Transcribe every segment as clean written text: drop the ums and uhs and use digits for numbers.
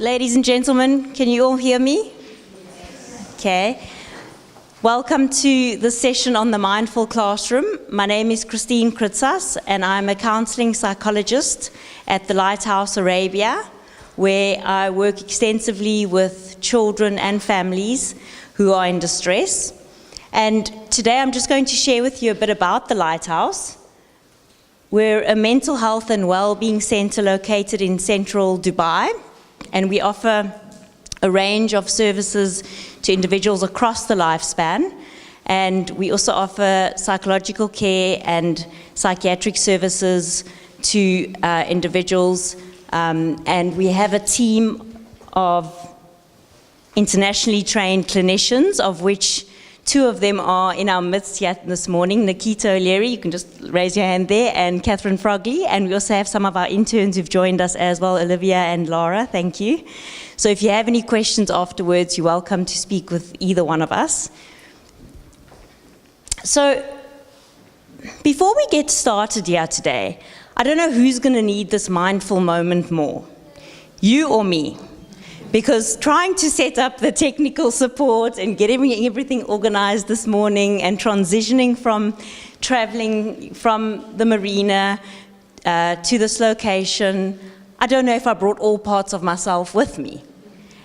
ladies and gentlemen, can you all hear me? Okay. Welcome to the session on the Mindful Classroom. My name is Christine Kritsas, and I'm a counseling psychologist at the Lighthouse Arabia, where I work extensively with children and families who are in distress. And today I'm just going to share with you a bit about the Lighthouse. We're a mental health and well-being centre located in central Dubai, and we offer a range of services to individuals across the lifespan. And we also offer psychological care and psychiatric services to individuals. And we have a team of internationally trained clinicians, of which 2 of them are in our midst here this morning. Nikita O'Leary, you can just raise your hand there, and Catherine Frogley. And we also have some of our interns who've joined us as well, Olivia and Laura, thank you. So if you have any questions afterwards, you're welcome to speak with either one of us. So before we get started here today, I don't know who's going to need this mindful moment more, you or me. Because trying to set up the technical support and getting everything organized this morning and transitioning from traveling from the marina to this location, I don't know if I brought all parts of myself with me.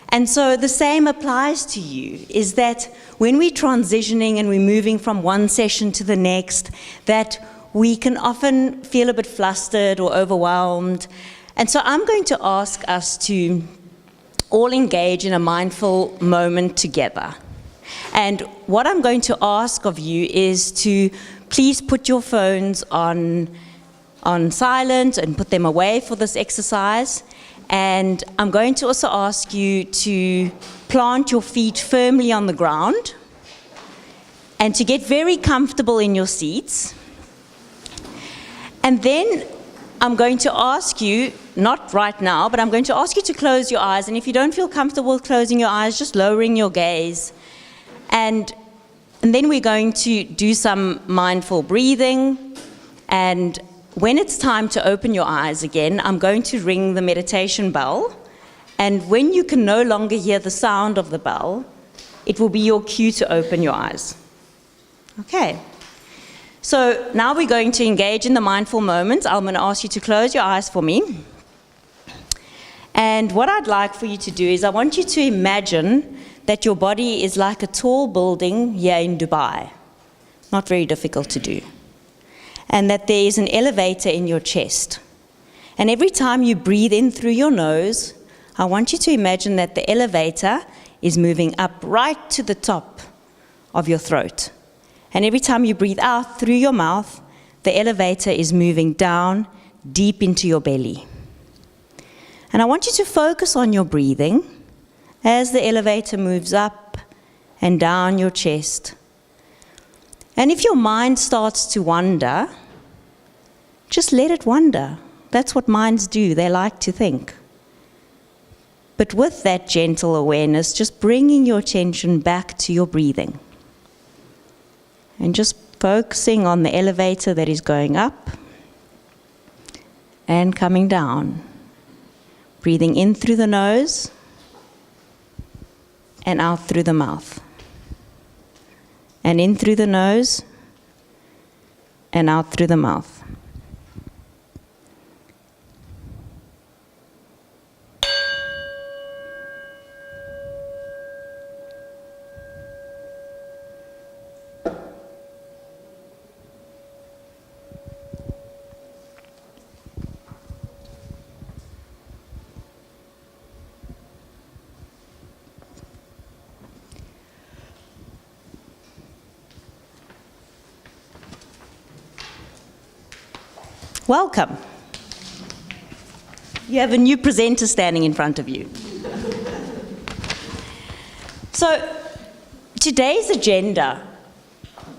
And so the same applies to you, is that when we're transitioning and we're moving from one session to the next, that we can often feel a bit flustered or overwhelmed. And so I'm going to ask us to all engage in a mindful moment together. And what I'm going to ask of you is to please put your phones on silent and put them away for this exercise. And I'm going to also ask you to plant your feet firmly on the ground and to get very comfortable in your seats. And then I'm going to ask you, not right now, but I'm going to ask you to close your eyes. And if you don't feel comfortable closing your eyes, just lowering your gaze. And then we're going to do some mindful breathing. And when it's time to open your eyes again, I'm going to ring the meditation bell. And when you can no longer hear the sound of the bell, it will be your cue to open your eyes. Okay. So now we're going to engage in the mindful moment. I'm going to ask you to close your eyes for me. And what I'd like for you to do is I want you to imagine that your body is like a tall building here in Dubai. Not very difficult to do. And that there is an elevator in your chest. And every time you breathe in through your nose, I want you to imagine that the elevator is moving up right to the top of your throat. And every time you breathe out through your mouth, the elevator is moving down deep into your belly. And I want you to focus on your breathing as the elevator moves up and down your chest. And if your mind starts to wander, just let it wander. That's what minds do. They like to think. But with that gentle awareness, just bringing your attention back to your breathing. And just focusing on the elevator that is going up and coming down. Breathing in through the nose and out through the mouth. And in through the nose and out through the mouth. Welcome. You have a new presenter standing in front of you. So, today's agenda,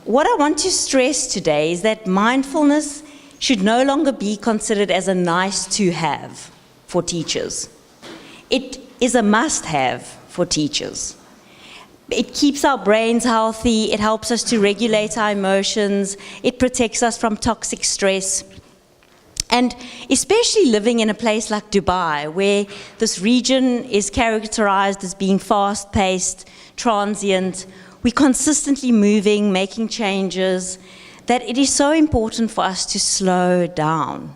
what I want to stress today is that mindfulness should no longer be considered as a nice to have for teachers. It is a must have for teachers. It keeps our brains healthy, it helps us to regulate our emotions, it protects us from toxic stress. And especially living in a place like Dubai, where this region is characterized as being fast-paced, transient, we're consistently moving, making changes, that it is so important for us to slow down.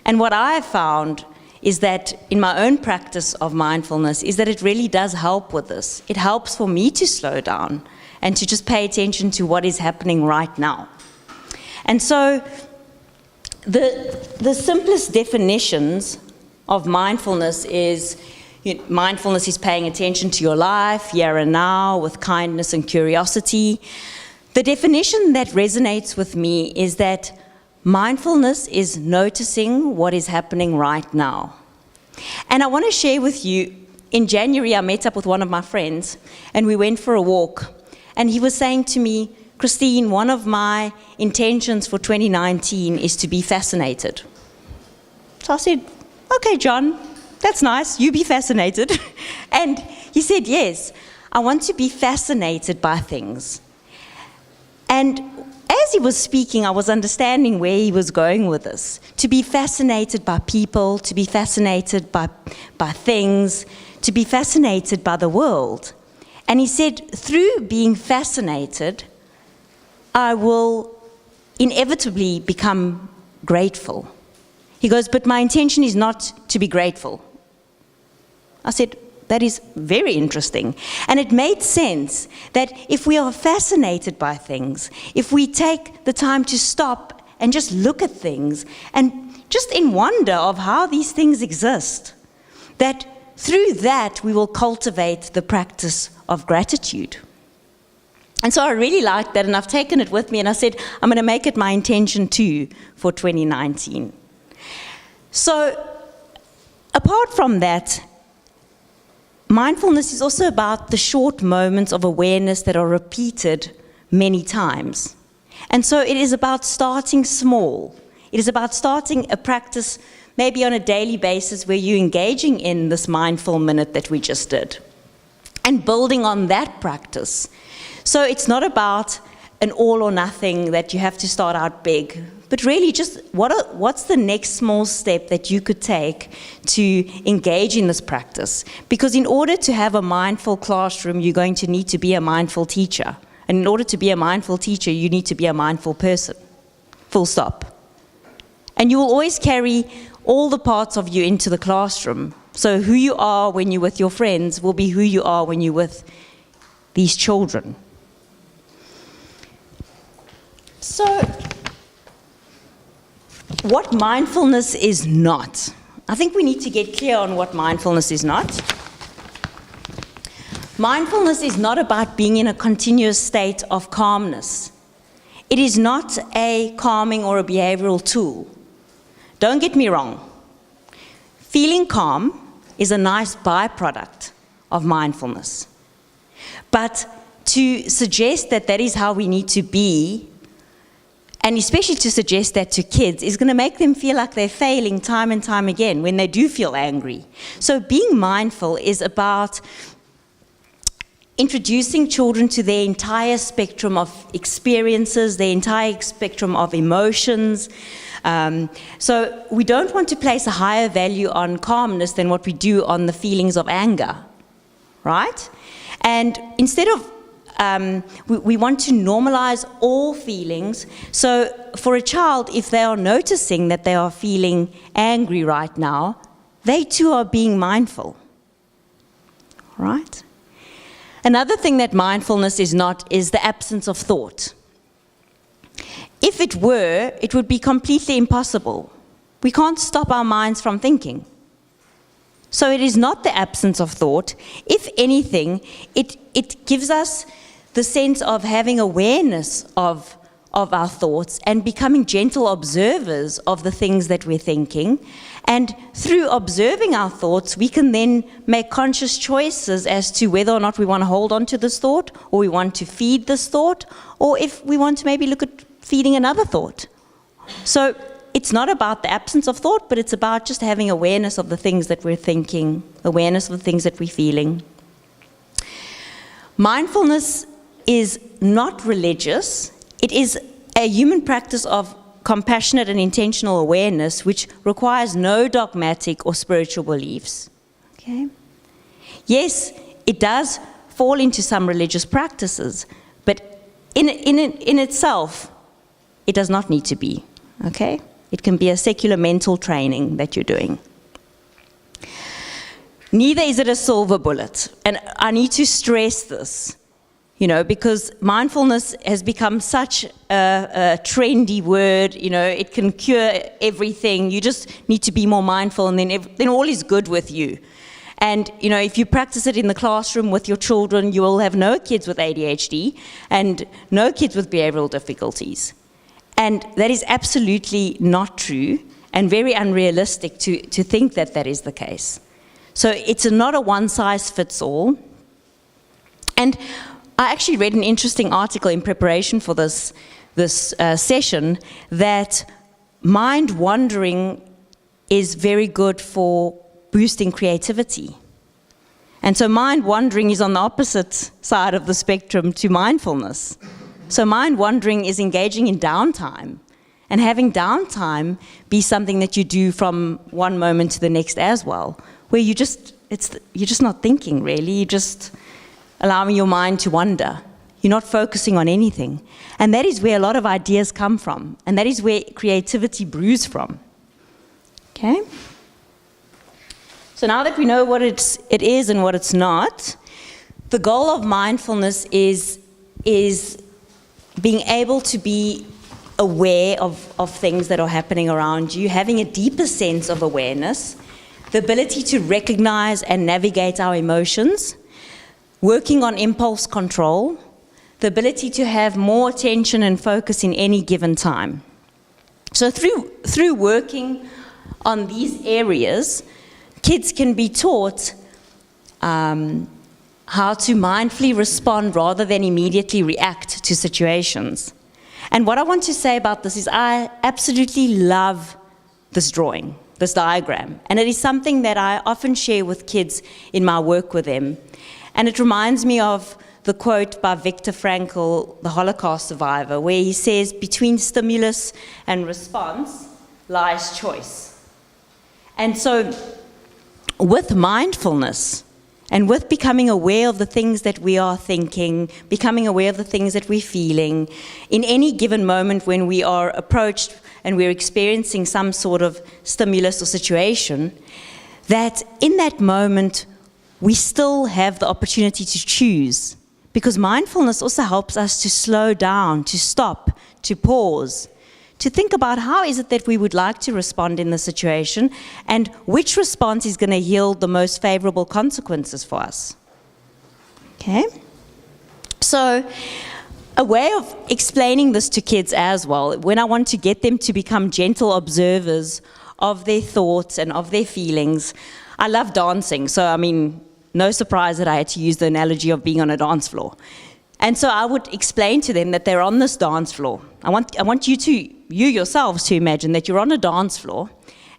And what I have found is that in my own practice of mindfulness is that it really does help with this. It helps for me to slow down and to just pay attention to what is happening right now. And so the simplest definitions of mindfulness is, mindfulness is paying attention to your life, here and now, with kindness and curiosity. The definition that resonates with me is that mindfulness is noticing what is happening right now. And I want to share with you, in January I met up with one of my friends and we went for a walk. And he was saying to me, Christine, one of my intentions for 2019 is to be fascinated. So I said, okay, John, that's nice, you be fascinated. And he said, yes, I want to be fascinated by things. And as he was speaking, I was understanding where he was going with this. To be fascinated by people, to be fascinated by things, to be fascinated by the world. And he said, through being fascinated, I will inevitably become grateful. He goes, but my intention is not to be grateful. I said, that is very interesting. And it made sense that if we are fascinated by things, if we take the time to stop and just look at things and just in wonder of how these things exist, that through that we will cultivate the practice of gratitude. And so I really liked that, and I've taken it with me, and I said, I'm going to make it my intention too for 2019. So apart from that, mindfulness is also about the short moments of awareness that are repeated many times. And so it is about starting small. It is about starting a practice maybe on a daily basis where you're engaging in this mindful minute that we just did, and building on that practice. So it's not about an all or nothing that you have to start out big, but really just what's the next small step that you could take to engage in this practice? Because in order to have a mindful classroom, you're going to need to be a mindful teacher. And in order to be a mindful teacher, you need to be a mindful person. Full stop. And you will always carry all the parts of you into the classroom. So who you are when you're with your friends will be who you are when you're with these children. So, what mindfulness is not. I think we need to get clear on what mindfulness is not. Mindfulness is not about being in a continuous state of calmness. It is not a calming or a behavioral tool. Don't get me wrong. Feeling calm is a nice byproduct of mindfulness. But to suggest that that is how we need to be, and especially to suggest that to kids, is going to make them feel like they're failing time and time again when they do feel angry. So being mindful is about introducing children to their entire spectrum of experiences, their entire spectrum of emotions. So we don't want to place a higher value on calmness than what we do on the feelings of anger, right? And instead of we want to normalize all feelings. So for a child, if they are noticing that they are feeling angry right now, they too are being mindful, right? Another thing that mindfulness is not is the absence of thought. If it were, it would be completely impossible. We can't stop our minds from thinking. So it is not the absence of thought. If anything, it gives us the sense of having awareness of our thoughts and becoming gentle observers of the things that we're thinking. And through observing our thoughts, we can then make conscious choices as to whether or not we want to hold on to this thought, or we want to feed this thought, or if we want to maybe look at feeding another thought. So it's not about the absence of thought, but it's about just having awareness of the things that we're thinking, awareness of the things that we're feeling. Mindfulness is not religious. It is a human practice of compassionate and intentional awareness, which requires no dogmatic or spiritual beliefs. Okay? Yes, it does fall into some religious practices, but in itself, it does not need to be. Okay? It can be a secular mental training that you're doing. Neither is it a silver bullet, and I need to stress this, because mindfulness has become such a trendy word. It can cure everything. You just need to be more mindful, and then all is good with you. And if you practice it in the classroom with your children, you will have no kids with ADHD and no kids with behavioral difficulties. And that is absolutely not true and very unrealistic to think that is the case. So it's not a one-size-fits-all. And I actually read an interesting article in preparation for this session that mind wandering is very good for boosting creativity. And so mind wandering is on the opposite side of the spectrum to mindfulness. So mind wandering is engaging in downtime, and having downtime be something that you do from one moment to the next as well, where you're just not thinking really, you're just allowing your mind to wander. You're not focusing on anything. And that is where a lot of ideas come from, and that is where creativity brews from. Okay? So now that we know what it is and what it's not, the goal of mindfulness is being able to be aware of things that are happening around you, having a deeper sense of awareness, the ability to recognize and navigate our emotions, working on impulse control, the ability to have more attention and focus in any given time. So through working on these areas, kids can be taught how to mindfully respond rather than immediately react to situations. And what I want to say about this is I absolutely love this drawing, this diagram. And it is something that I often share with kids in my work with them. And it reminds me of the quote by Viktor Frankl, the Holocaust survivor, where he says, between stimulus and response lies choice. And so with mindfulness, and with becoming aware of the things that we are thinking, becoming aware of the things that we're feeling, in any given moment when we are approached and we're experiencing some sort of stimulus or situation, that in that moment we still have the opportunity to choose. Because mindfulness also helps us to slow down, to stop, to pause, to think about how is it that we would like to respond in the situation and which response is going to yield the most favorable consequences for us. Okay? So a way of explaining this to kids as well, when I want to get them to become gentle observers of their thoughts and of their feelings, I love dancing. So, I mean, no surprise that I had to use the analogy of being on a dance floor. And so I would explain to them that they're on this dance floor. I want you yourselves to imagine that you're on a dance floor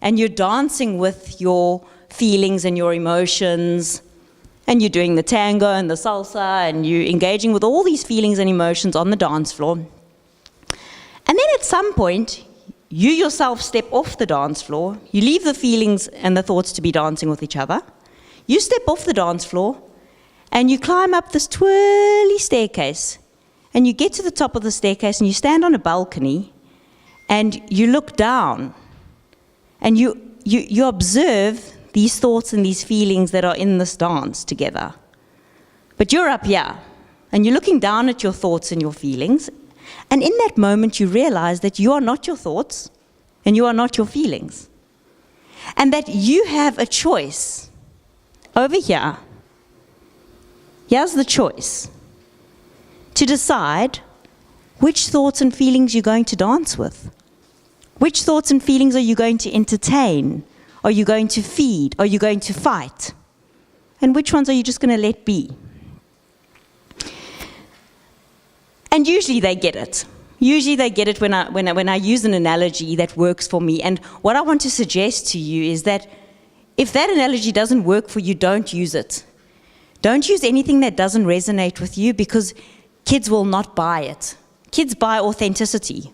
and you're dancing with your feelings and your emotions, and you're doing the tango and the salsa, and you're engaging with all these feelings and emotions on the dance floor. And then at some point, you yourself step off the dance floor, you leave the feelings and the thoughts to be dancing with each other, you step off the dance floor, and you climb up this twirly staircase, and you get to the top of the staircase, and you stand on a balcony, and you look down, and you observe these thoughts and these feelings that are in this dance together. But you're up here, and you're looking down at your thoughts and your feelings, and in that moment you realize that you are not your thoughts, and you are not your feelings, and that you have a choice over here. Here's the choice, to decide which thoughts and feelings you're going to dance with. Which thoughts and feelings are you going to entertain? Are you going to feed? Are you going to fight? And which ones are you just going to let be? And usually they get it. Usually they get it when I use an analogy that works for me. And what I want to suggest to you is that if that analogy doesn't work for you, don't use it. Don't use anything that doesn't resonate with you, because kids will not buy it. Kids buy authenticity.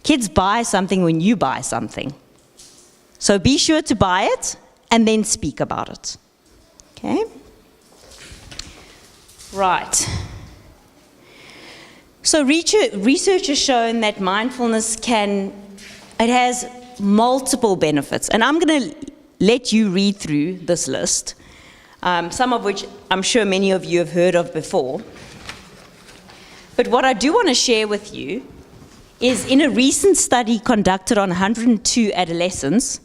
Kids buy something when you buy something. So be sure to buy it and then speak about it. Okay? Right. So research has shown that mindfulness it has multiple benefits. And I'm going to let you read through this list, some of which I'm sure many of you have heard of before. But what I do want to share with you is in a recent study conducted on 102 adolescents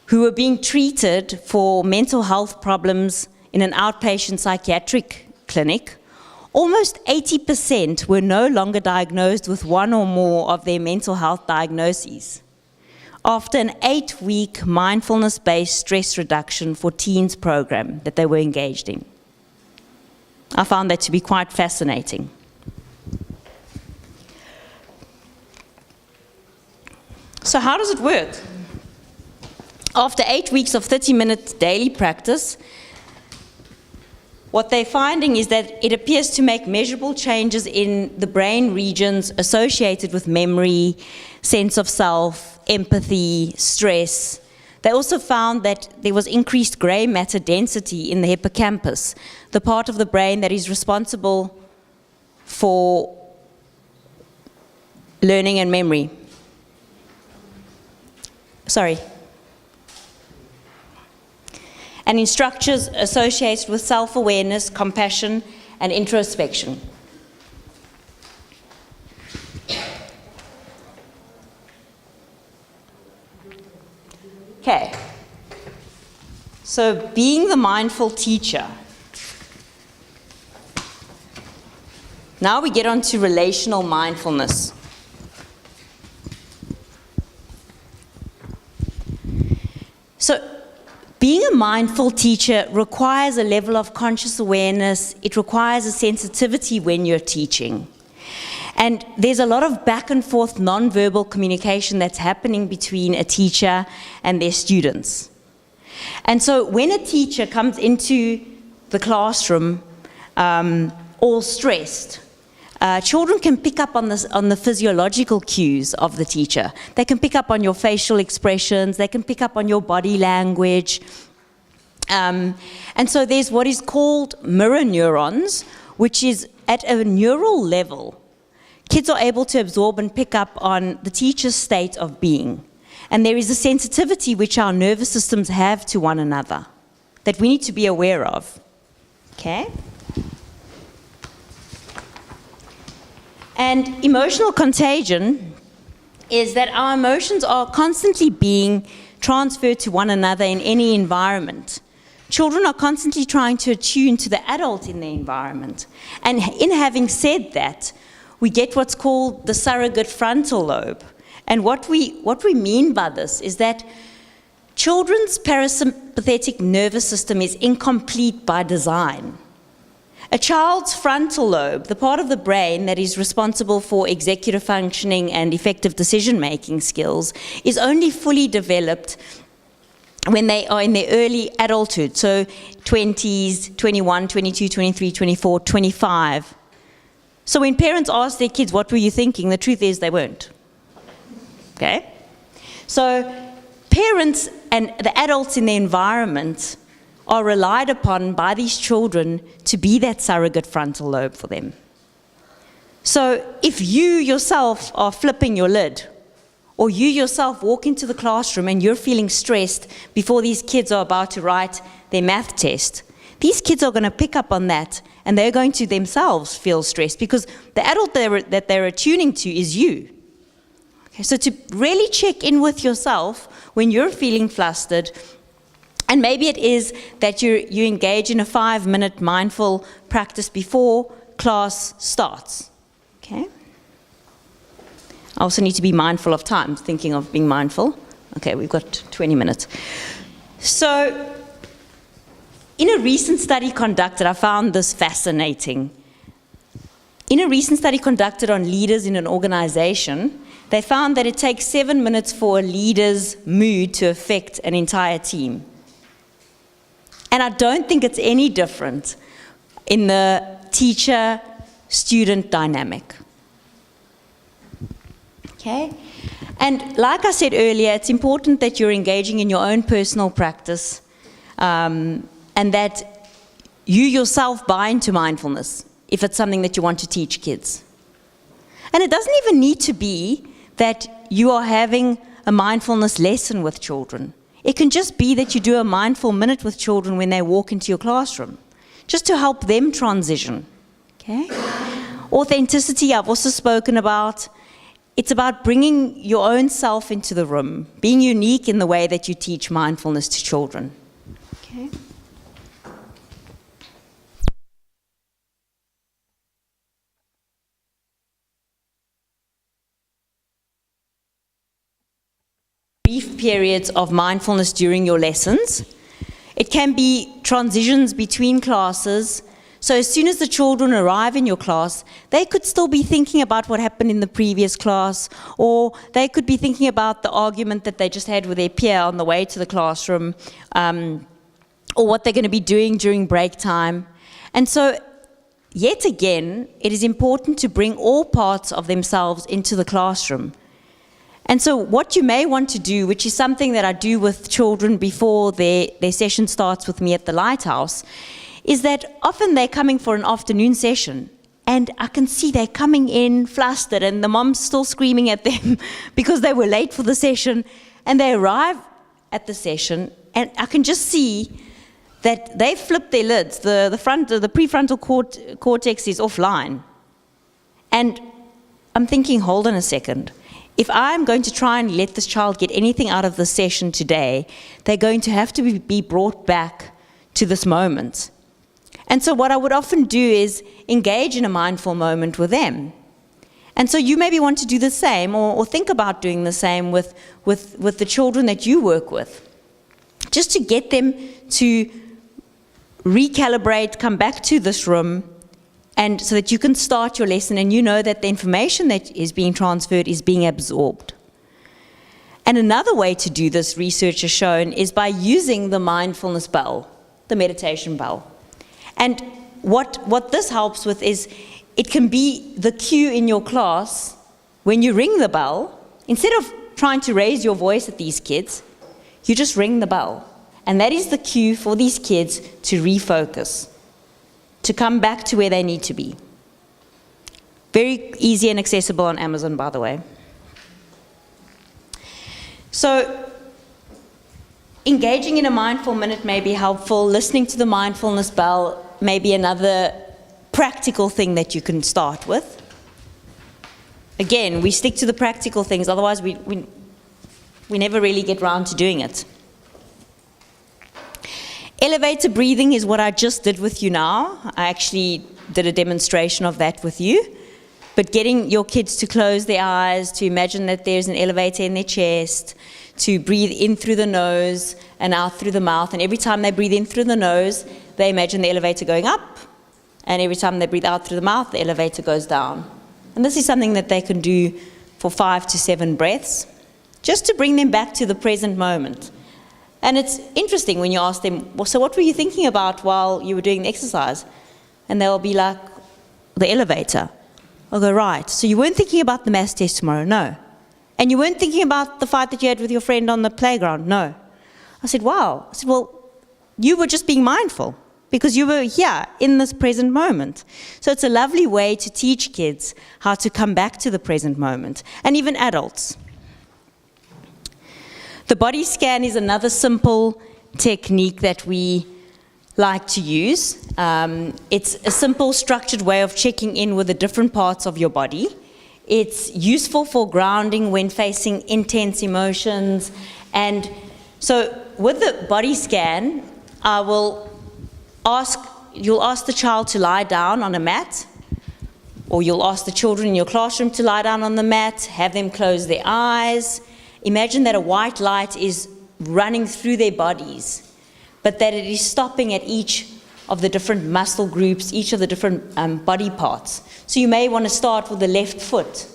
who were being treated for mental health problems in an outpatient psychiatric clinic, almost 80% were no longer diagnosed with one or more of their mental health diagnoses after an 8-week mindfulness-based stress reduction for teens program that they were engaged in. I found that to be quite fascinating. So how does it work? After 8 weeks of 30-minute daily practice, what they're finding is that it appears to make measurable changes in the brain regions associated with memory, sense of self, empathy, stress. They also found that there was increased gray matter density in the hippocampus, the part of the brain that is responsible for learning and memory. And in structures associated with self-awareness, compassion, and introspection. Okay, so being the mindful teacher. Now we get on to relational mindfulness. So, being a mindful teacher requires a level of conscious awareness. It requires a sensitivity when you're teaching. And there's a lot of back and forth nonverbal communication that's happening between a teacher and their students. And so when a teacher comes into the classroom all stressed, children can pick up on the physiological cues of the teacher. They can pick up on your facial expressions, they can pick up on your body language. And so there's what is called mirror neurons, which is at a neural level. Kids are able to absorb and pick up on the teacher's state of being. And there is a sensitivity which our nervous systems have to one another that we need to be aware of. Okay? And emotional contagion is that our emotions are constantly being transferred to one another in any environment. Children are constantly trying to attune to the adult in their environment. And in having said that, we get what's called the surrogate frontal lobe. And what we mean by this is that children's parasympathetic nervous system is incomplete by design. A child's frontal lobe, the part of the brain that is responsible for executive functioning and effective decision-making skills, is only fully developed when they are in their early adulthood, so 20s, 21, 22, 23, 24, 25. So when parents ask their kids, what were you thinking? The truth is they weren't. Okay? So parents and the adults in the environment are relied upon by these children to be that surrogate frontal lobe for them. So if you yourself are flipping your lid, or you yourself walk into the classroom and you're feeling stressed before these kids are about to write their math test, these kids are going to pick up on that and they're going to themselves feel stressed because the adult that they're attuning to is you. Okay, so to really check in with yourself when you're feeling flustered, and maybe it is that you engage in a 5-minute mindful practice before class starts. Okay? I also need to be mindful of time, thinking of being mindful. Okay, we've got 20 minutes. So, in a recent study conducted, I found this fascinating. In a recent study conducted on leaders in an organization, they found that it takes 7 minutes for a leader's mood to affect an entire team. And I don't think it's any different in the teacher-student dynamic. Okay? And like I said earlier, it's important that you're engaging in your own personal practice and that you yourself buy into mindfulness if it's something that you want to teach kids. And it doesn't even need to be that you are having a mindfulness lesson with children. It can just be that you do a mindful minute with children when they walk into your classroom, just to help them transition. Okay? Authenticity, I've also spoken about. It's about bringing your own self into the room, being unique in the way that you teach mindfulness to children. Okay. Brief periods of mindfulness during your lessons. It can be transitions between classes. So as soon as the children arrive in your class, they could still be thinking about what happened in the previous class, or they could be thinking about the argument that they just had with their peer on the way to the classroom, or what they're going to be doing during break time. And so, yet again, it is important to bring all parts of themselves into the classroom. And so what you may want to do, which is something that I do with children before their session starts with me at the Lighthouse, is that often they're coming for an afternoon session, and I can see they're coming in flustered, and the mom's still screaming at them because they were late for the session, and they arrive at the session, and I can just see that they've flipped their lids. The prefrontal cortex is offline. And I'm thinking, hold on a second. If I'm going to try and let this child get anything out of the session today, they're going to have to be brought back to this moment. And so what I would often do is engage in a mindful moment with them. And so you maybe want to do the same, or think about doing the same with the children that you work with, just to get them to recalibrate, come back to this room, and so that you can start your lesson and you know that the information that is being transferred is being absorbed. And another way to do this, research has shown, is by using the mindfulness bell, the meditation bell. And what this helps with is, it can be the cue in your class when you ring the bell. Instead of trying to raise your voice at these kids, you just ring the bell. And that is the cue for these kids to refocus, to come back to where they need to be. Very easy and accessible on Amazon, by the way. So, engaging in a mindful minute may be helpful. Listening to the mindfulness bell may be another practical thing that you can start with. Again, we stick to the practical things, otherwise we never really get round to doing it. Elevator breathing is what I just did with you now. I actually did a demonstration of that with you. But getting your kids to close their eyes, to imagine that there's an elevator in their chest, to breathe in through the nose and out through the mouth. And every time they breathe in through the nose, they imagine the elevator going up. And every time they breathe out through the mouth, the elevator goes down. And this is something that they can do for 5 to 7 breaths, just to bring them back to the present moment. And it's interesting when you ask them, well, so what were you thinking about while you were doing the exercise? And they'll be like, the elevator. I'll go, right, so you weren't thinking about the maths test tomorrow? No. And you weren't thinking about the fight that you had with your friend on the playground? No. I said, wow. I said, well, you were just being mindful because you were here in this present moment. So it's a lovely way to teach kids how to come back to the present moment, and even adults. The body scan is another simple technique that we like to use. It's a simple, structured way of checking in with the different parts of your body. It's useful for grounding when facing intense emotions. And so with the body scan, you'll ask the child to lie down on a mat, or you'll ask the children in your classroom to lie down on the mat, have them close their eyes. Imagine that a white light is running through their bodies, but that it is stopping at each of the different muscle groups, each of the different body parts. So you may want to start with the left foot,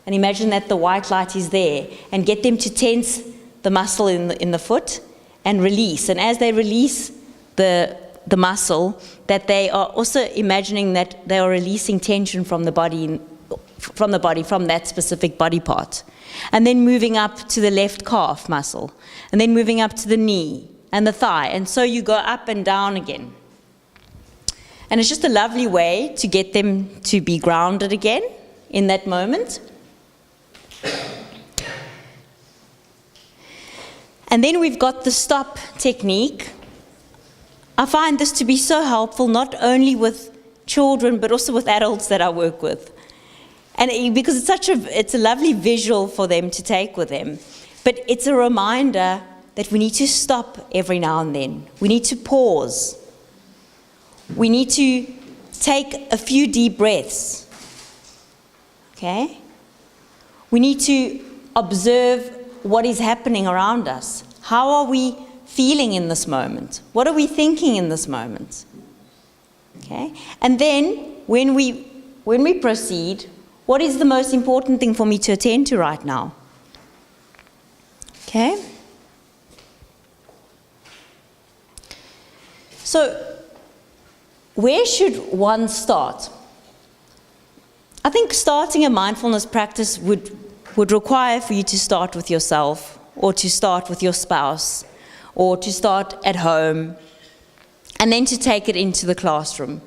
and imagine that the white light is there, and get them to tense the muscle in the foot and release. And as they release the muscle, that they are also imagining that they are releasing tension from the body from the body, from that specific body part. And then moving up to the left calf muscle. And then moving up to the knee and the thigh. And so you go up and down again. And it's just a lovely way to get them to be grounded again in that moment. And then we've got the stop technique. I find this to be so helpful, not only with children, but also with adults that I work with. And because it's a lovely visual for them to take with them. But it's a reminder that we need to stop every now and then. We need to pause. We need to take a few deep breaths. Okay? We need to observe what is happening around us. How are we feeling in this moment? What are we thinking in this moment? Okay? And then when we proceed, what is the most important thing for me to attend to right now? Okay? So, where should one start? I think starting a mindfulness practice would require for you to start with yourself, or to start with your spouse, or to start at home, and then to take it into the classroom.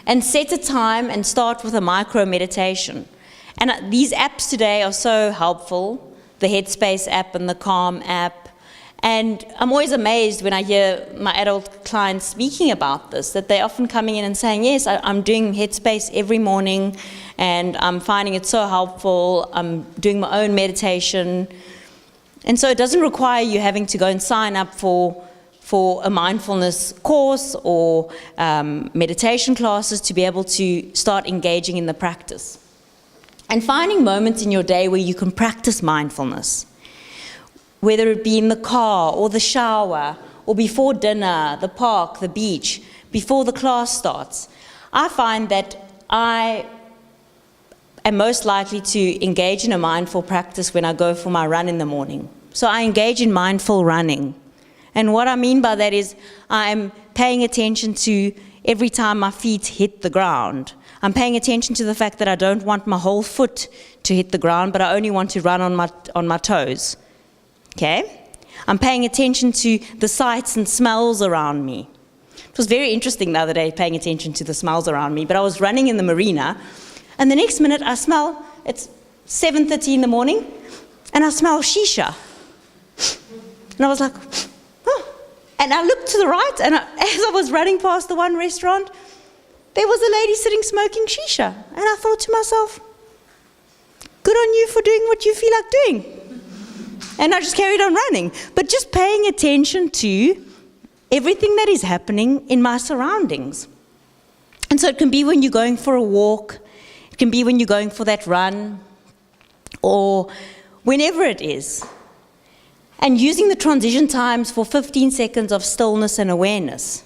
And set a time and start with a micro meditation. And these apps today are so helpful, the Headspace app and the Calm app. And I'm always amazed when I hear my adult clients speaking about this, that they're often coming in and saying, yes, I'm doing Headspace every morning, and I'm finding it so helpful. I'm doing my own meditation. And so it doesn't require you having to go and sign up for a mindfulness course or meditation classes to be able to start engaging in the practice. And finding moments in your day where you can practice mindfulness, whether it be in the car or the shower or before dinner, the park, the beach, before the class starts. I find that I am most likely to engage in a mindful practice when I go for my run in the morning. So I engage in mindful running. And what I mean by that is I'm paying attention to every time my feet hit the ground. I'm paying attention to the fact that I don't want my whole foot to hit the ground, but I only want to run on my toes. Okay? I'm paying attention to the sights and smells around me. It was very interesting the other day, paying attention to the smells around me, but I was running in the marina, and the next minute I smell, it's 7:30 in the morning, and I smell shisha. And I was like, oh. And I looked to the right, and as I was running past the one restaurant, there was a lady sitting smoking shisha. And I thought to myself, good on you for doing what you feel like doing. And I just carried on running. But just paying attention to everything that is happening in my surroundings. And so it can be when you're going for a walk, it can be when you're going for that run, or whenever it is. And using the transition times for 15 seconds of stillness and awareness.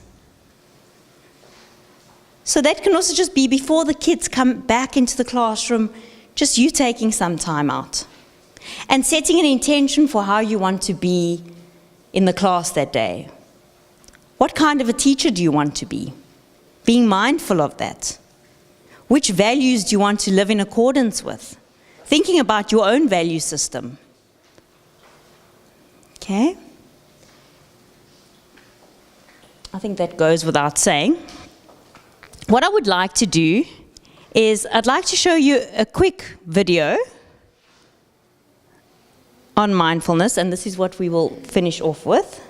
So that can also just be before the kids come back into the classroom, just you taking some time out. And setting an intention for how you want to be in the class that day. What kind of a teacher do you want to be? Being mindful of that. Which values do you want to live in accordance with? Thinking about your own value system. Okay? I think that goes without saying. What I would like to do is I'd like to show you a quick video on mindfulness, and this is what we will finish off with.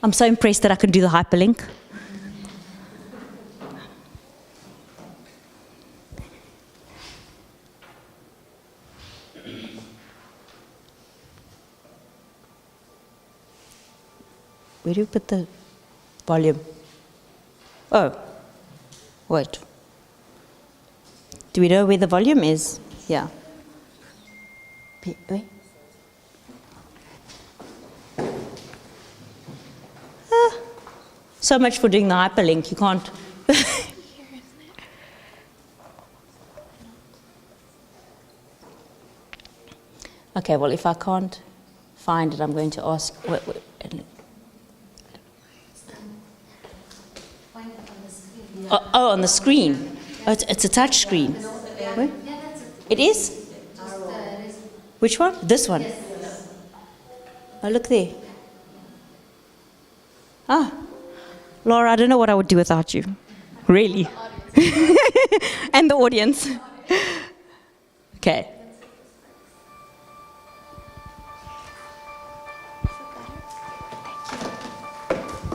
I'm so impressed that I can do the hyperlink. Where do you put the volume? Oh, wait. Do we know where the volume is? Yeah. Wait. So much for doing the hyperlink, you can't. Okay, well, if I can't find it, I'm going to ask. Wait. Oh, on the screen. Oh, it's a touch screen. It is? Which one? This one? Oh, look there. Ah, Laura, I don't know what I would do without you. Really. And the audience. Okay.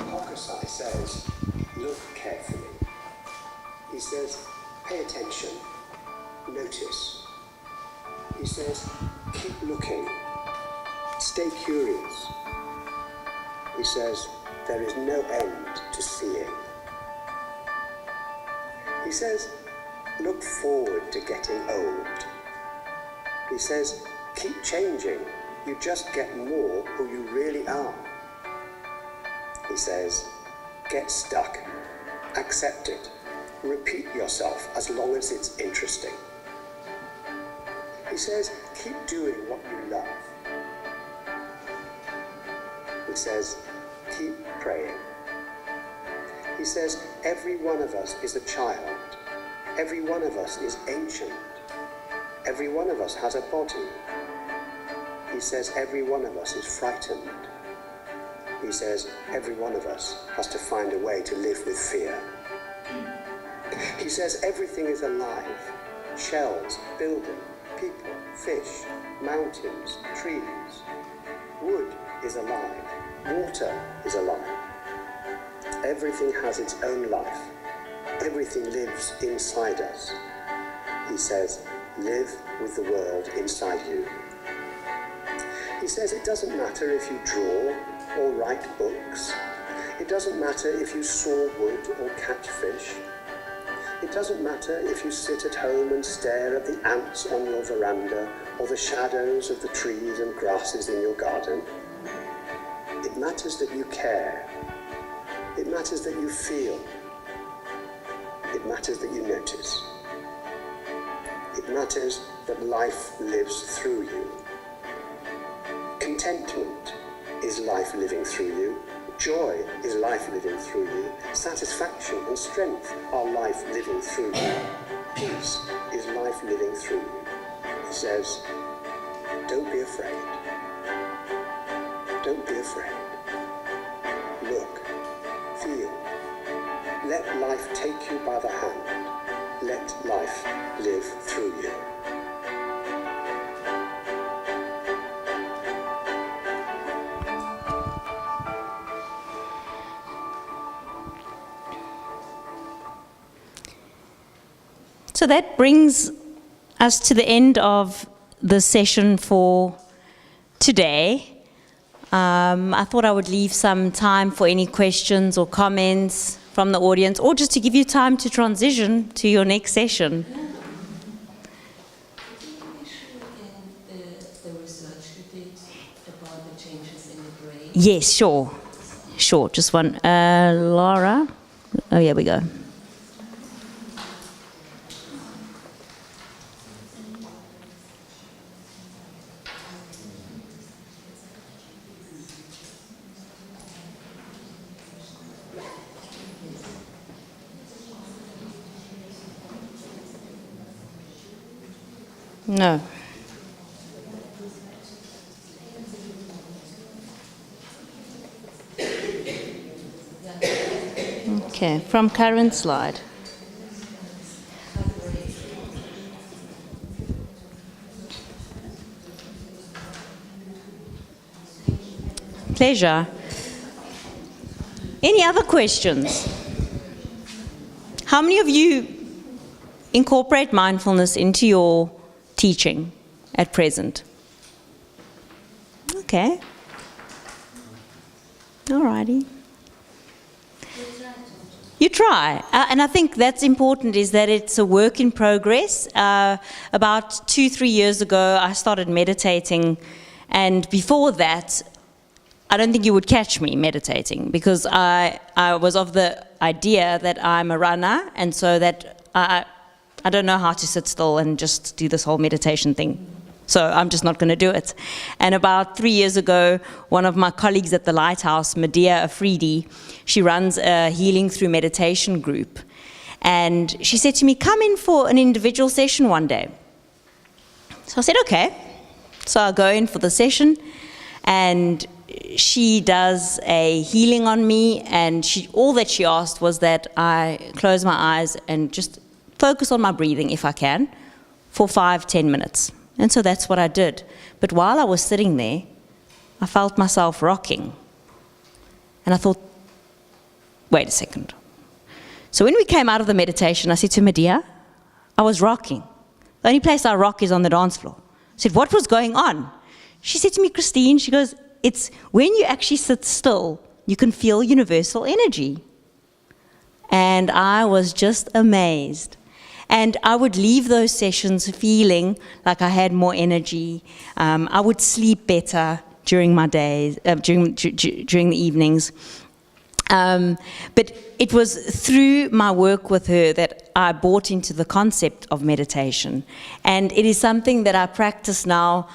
Hokusai says, look carefully. He says, pay attention, notice. He says, keep looking, stay curious. He says, there is no end to seeing. He says, look forward to getting old. He says, keep changing, you just get more who you really are. He says, get stuck, accept it, repeat yourself as long as it's interesting. He says, keep doing what you love. He says, keep praying. He says, every one of us is a child. Every one of us is ancient. Every one of us has a body. He says, every one of us is frightened. He says, every one of us has to find a way to live with fear. He says, everything is alive. Shells, building, people, fish, mountains, trees. Wood is alive. Water is alive. Everything has its own life. Everything lives inside us. He says, live with the world inside you. He says it doesn't matter if you draw or write books. It doesn't matter if you saw wood or catch fish. It doesn't matter if you sit at home and stare at the ants on your veranda or the shadows of the trees and grasses in your garden. It matters that you care. It matters that you feel. It matters that you notice. It matters that life lives through you. Contentment is life living through you. Joy is life living through you. Satisfaction and strength are life living through you. Peace is life living through you. He says, don't be afraid. Don't be afraid. Look, feel. Let life take you by the hand. Let life live through you. So that brings us to the end of the session for today. I thought I would leave some time for any questions or comments from the audience, or just to give you time to transition to your next session. The research you did about the changes in the brain. Yes, sure. Sure, just one. Laura? Oh, here we go. No. Okay, from current slide. Pleasure. Any other questions? How many of you incorporate mindfulness into your teaching at present? Okay. Alrighty. You try. And I think that's important, is that it's a work in progress. About 2-3 years ago, I started meditating. And before that, I don't think you would catch me meditating, because I was of the idea that I'm a runner, and so that I don't know how to sit still and just do this whole meditation thing. So I'm just not going to do it. And about 3 years ago, one of my colleagues at the Lighthouse, Medea Afridi, she runs a healing through meditation group. And she said to me, come in for an individual session one day. So I said, okay. So I go in for the session, and she does a healing on me, and all that she asked was that I close my eyes and just focus on my breathing, if I can, for 5-10 minutes. And so that's what I did. But while I was sitting there, I felt myself rocking. And I thought, wait a second. So when we came out of the meditation, I said to Medea, I was rocking. The only place I rock is on the dance floor. I said, what was going on? She said to me, Christine, she goes, it's when you actually sit still, you can feel universal energy. And I was just amazed. And I would leave those sessions feeling like I had more energy. I would sleep better during my days, during the evenings. But it was through my work with her that I bought into the concept of meditation. And it is something that I practice now,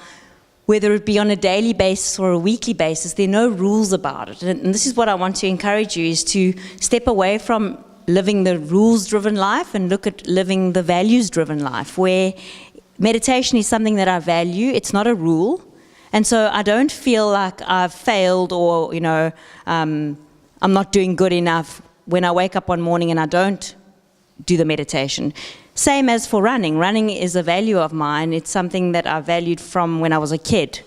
whether it be on a daily basis or a weekly basis. There are no rules about it. And this is what I want to encourage you, is to step away from living the rules-driven life and look at living the values-driven life, where meditation is something that I value. It's not a rule. And so I don't feel like I've failed or, I'm not doing good enough when I wake up one morning and I don't do the meditation. Same as for running. Running is a value of mine. It's something that I valued from when I was a kid,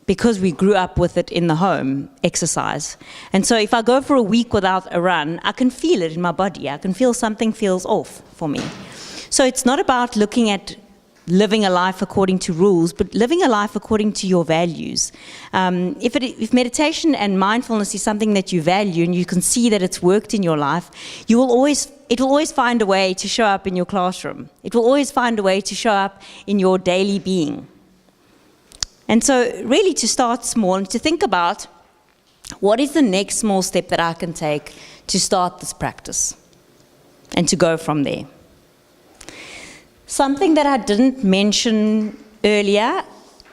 because we grew up with it in the home, exercise. And so if I go for a week without a run, I can feel it in my body. I can feel something feels off for me. So it's not about looking at living a life according to rules, but living a life according to your values. If meditation and mindfulness is something that you value and you can see that it's worked in your life, it will always find a way to show up in your classroom. It will always find a way to show up in your daily being. And so really to start small and to think about, what is the next small step that I can take to start this practice and to go from there? Something that I didn't mention earlier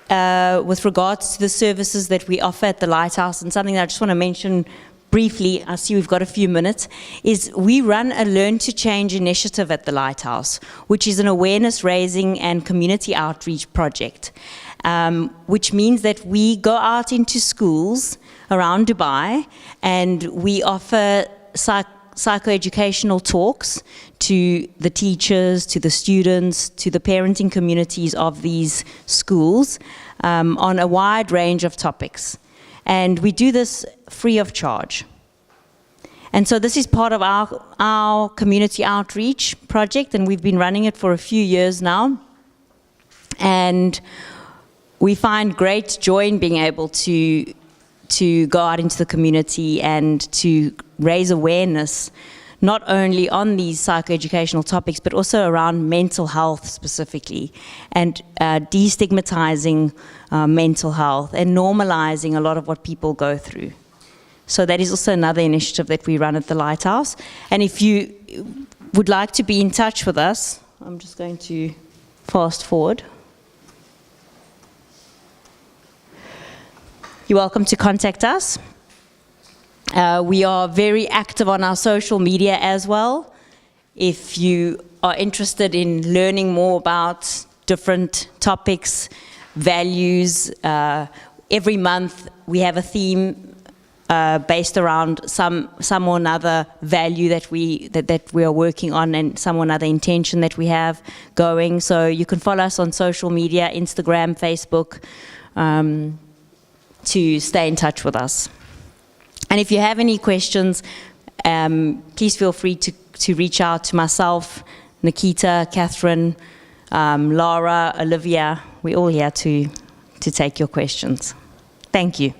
with regards to the services that we offer at the Lighthouse, and something that I just want to mention briefly, I see we've got a few minutes, is we run a Learn to Change initiative at the Lighthouse, which is an awareness raising and community outreach project, which means that we go out into schools around Dubai and we offer psychoeducational talks to the teachers, to the students, to the parenting communities of these schools on a wide range of topics. And we do this free of charge. And so this is part of our community outreach project, and we've been running it for a few years now. And we find great joy in being able to go out into the community and to raise awareness, not only on these psychoeducational topics, but also around mental health specifically, and destigmatizing mental health and normalizing a lot of what people go through. So that is also another initiative that we run at the Lighthouse. And if you would like to be in touch with us, I'm just going to fast forward. You're welcome to contact us. We are very active on our social media as well. If you are interested in learning more about different topics, values, every month we have a theme based around some or another value that we are working on, and some or another intention that we have going. So you can follow us on social media, Instagram, Facebook, to stay in touch with us. And if you have any questions, please feel free to reach out to myself, Nikita, Catherine, Laura, Olivia. We're all here to take your questions. Thank you.